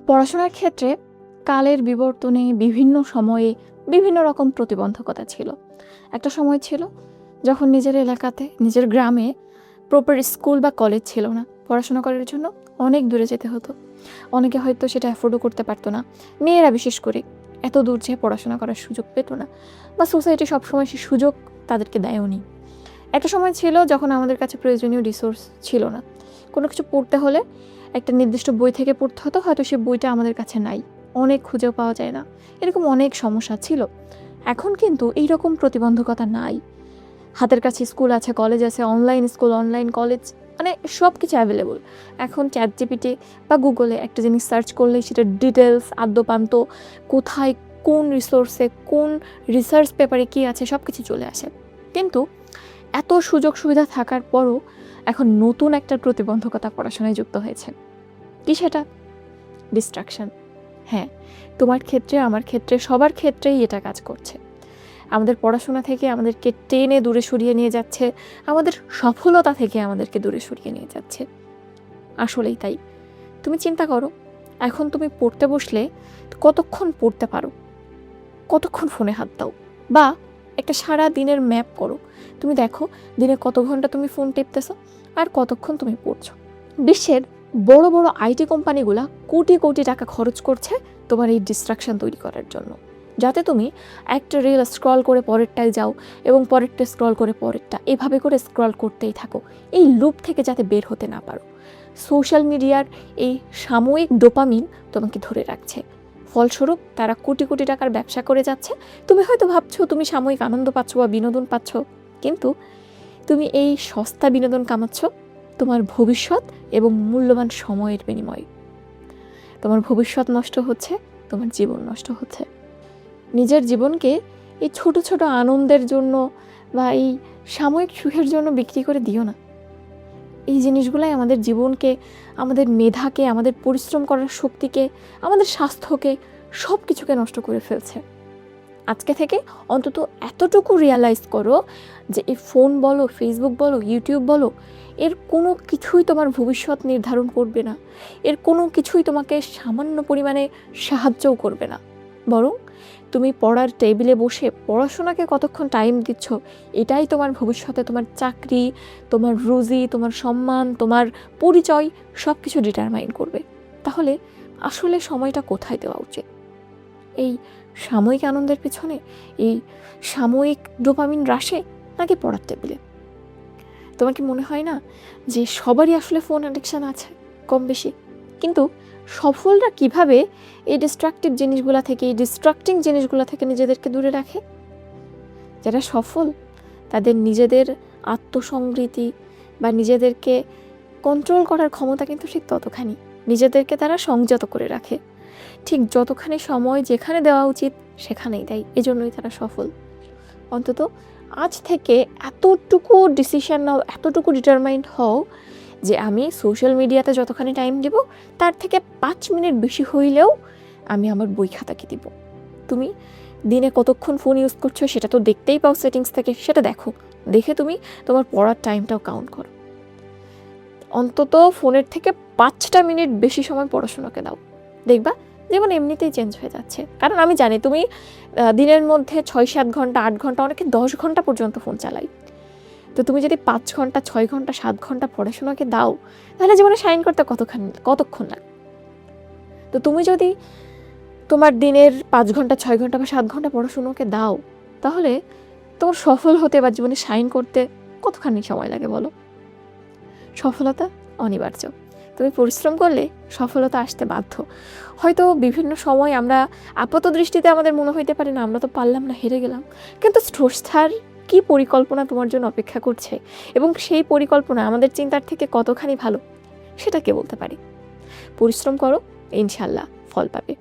পড়াশোনার ক্ষেত্রে কালের বিবর্তনে বিভিন্ন সময়ে বিভিন্ন রকম প্রতিবন্ধকতা ছিল। একটা সময় ছিল যখন নিজের এলাকাতে, নিজের গ্রামে প্রপার স্কুল বা কলেজ ছিল না। পড়াশোনা করার জন্য অনেক দূরে যেতে হতো। অনেকে হয়তো সেটা অ্যাফোর্ডও করতে পারতো না। মেয়েরা বিশেষ করে এত দূর যেয়ে পড়াশোনা করার সুযোগ পেত না, বা সোসাইটি সবসময় সে সুযোগ তাদেরকে দেয়ওনি। একটা সময় ছিল যখন আমাদের কাছে প্রয়োজনীয় রিসোর্স ছিল না। কোনো কিছু পড়তে হলে একটা নির্দিষ্ট বই থেকে পড়তে হতো, হয়তো সে বইটা আমাদের কাছে নাই, অনেক খুঁজেও পাওয়া যায় না, এরকম অনেক সমস্যা ছিল। এখন কিন্তু এইরকম প্রতিবন্ধকতা নাই। হাতের কাছে স্কুল আছে, কলেজ আছে, অনলাইন স্কুল, অনলাইন কলেজ, মানে সব কিছু অ্যাভেলেবল। এখন চ্যাটজিপিটি বা গুগলে একটা জিনিস সার্চ করলেই সেটা ডিটেলস আদ্যপান্ত, কোথায় কোন রিসোর্সে কোন রিসার্চ পেপারে কী আছে সব কিছু চলে আসে। কিন্তু এত সুযোগ সুবিধা থাকার পরও এখন নতুন একটা প্রতিবন্ধকতা পড়াশোনায় যুক্ত হয়েছে। কি সেটা? ডিস্ট্রাকশন। হ্যাঁ, তোমার ক্ষেত্রে, আমার ক্ষেত্রে, সবার ক্ষেত্রেই এটা কাজ করছে। আমাদের পড়াশোনা থেকে আমাদেরকে টেনে দূরে সরিয়ে নিয়ে যাচ্ছে, আমাদের সফলতা থেকে আমাদেরকে দূরে সরিয়ে নিয়ে যাচ্ছে। আসলেই তাই। তুমি চিন্তা করো, এখন তুমি পড়তে বসলে কতক্ষণ পড়তে পারো, কতক্ষণ ফোনে হাত দাও, বা একটা সারা দিনের ম্যাপ করো। তুমি দেখো দিনে কত ঘন্টা তুমি ফোন টিপতেছো আর কতক্ষণ তুমি পড়ছো। বিশ্বের বড় বড় আইটি কোম্পানিগুলা কোটি কোটি টাকা খরচ করছে তোমার এই ডিস্ট্রাকশন তৈরি করার জন্য, যাতে তুমি একটা রিল স্ক্রল করে পরেরটায় যাও এবং পরেরটা স্ক্রল করে পরেরটা, এভাবে করে স্ক্রল করতেই থাকো, এই লুপ থেকে যাতে বের হতে না পারো। সোশ্যাল মিডিয়ার এই সাময়িক ডোপামিন তোমাকে ধরে রাখছে। ফলস্বরূপ তারা কোটি কোটি টাকার ব্যবসা করে যাচ্ছে। তুমি হয়তো ভাবছো তুমি সাময়িক আনন্দ পাচ্ছ বা বিনোদন পাচ্ছ, কিন্তু তুমি এই সস্তা বিনোদন কামাচ্ছ তোমার ভবিষ্যৎ এবং মূল্যবান সময়ের বিনিময়ে। তোমার ভবিষ্যৎ নষ্ট হচ্ছে, তোমার জীবন নষ্ট হচ্ছে। নিজের জীবনকে এই ছোট ছোট আনন্দের জন্য বা এই সাময়িক সুখের জন্য বিক্রি করে দিও না। এই জিনিসগুলাই আমাদের জীবনকে, আমাদের মেধাকে, আমাদের পরিশ্রম করার শক্তিকে, আমাদের স্বাস্থ্যকে, সব কিছুকে নষ্ট করে ফেলছে। আজকে থেকে অন্তত এতটুকু রিয়ালাইজ করো যে এই ফোন বলো, ফেসবুক বলো, ইউটিউব বলো, এর কোনো কিছুই তোমার ভবিষ্যৎ নির্ধারণ করবে না। এর কোনো কিছুই তোমাকে সামান্য পরিমাণে সাহায্যও করবে না। বরং তুমি পড়ার টেবিলে বসে পড়াশোনাকে কতক্ষণ টাইম দিচ্ছ, এটাই তোমার ভবিষ্যতে তোমার চাকরি, তোমার রুজি, তোমার সম্মান, তোমার পরিচয় সব কিছু ডিটারমাইন করবে। তাহলে আসলে সময়টা কোথায় দেওয়া উচিত? এই সাময়িক আনন্দের পেছনে, এই সাময়িক ডোপামিন হ্রাসে, নাকি পড়ার টেবিলে? তোমার কি মনে হয় না যে সবারই আসলে ফোন অ্যাডিকশান আছে কম বেশি? কিন্তু সফলরা কিভাবে এই ডিস্ট্রাকটিভ জিনিসগুলো থেকে, এই ডিস্ট্রাক্টিং জিনিসগুলো থেকে নিজেদেরকে দূরে রাখে? যারা সফল তাদের নিজেদের আত্মসংগৃতি বা নিজেদেরকে কন্ট্রোল করার ক্ষমতা কিন্তু ঠিক ততখানি। নিজেদেরকে তারা সংযত করে রাখে, ঠিক যতখানি সময় যেখানে দেওয়া উচিত সেখানেই দেয়। এজন্যই তারা সফল। অন্তত আজ থেকে এতটুকু ডিসিশন নাও, এতটুকু ডিটারমাইন্ড হও যে আমি সোশ্যাল মিডিয়াতে যতখানি টাইম দিব তার থেকে 5 মিনিট বেশি হইলেও আমি আমার বই খাতাকে দিব। তুমি দিনে কতক্ষণ ফোন ইউজ করছো সেটা তো দেখতেই পাও সেটিংস থেকে, সেটা দেখো। দেখে তুমি তোমার পড়ার টাইমটাও কাউন্ট করো। অন্তত ফোনের থেকে 5টা মিনিট বেশি সময় পড়াশোনাকে দাও। দেখবা যেমন এমনিতেই চেঞ্জ হয়ে যাচ্ছে। কারণ আমি জানি তুমি দিনের মধ্যে 6-7 ঘন্টা, 8 ঘন্টা, অনেকে 10 ঘন্টা পর্যন্ত ফোন চালাই। তো তুমি যদি 5 ঘন্টা, 6 ঘন্টা, 7 ঘন্টা পড়াশোনাকে দাও, তাহলে জীবনে শাইন করতে কতক্ষণ লাগে? তো তুমি যদি তোমার দিনের 5 ঘন্টা, 6 ঘন্টা বা 7 ঘন্টা পড়াশোনাকে দাও, তাহলে তোমার সফল হতে বা জীবনে শাইন করতে কতখানি সময় লাগে বলো? সফলতা অনিবার্য। তুমি পরিশ্রম করলে সফলতা আসতে বাধ্য। হয়তো বিভিন্ন সময় আমরা আপাত দৃষ্টিতে আমাদের মনে হইতে পারে না আমরা তো পারলাম না, হেরে গেলাম, কিন্তু স্রষ্টার কি পরিকল্পনা তোমার জন্য অপেক্ষা করছে এবং সেই পরিকল্পনা আমাদের চিন্তার থেকে কতখানি ভালো সেটা কে বলতে পারি? পরিশ্রম করো, ইনশাল্লাহ ফল পাবে।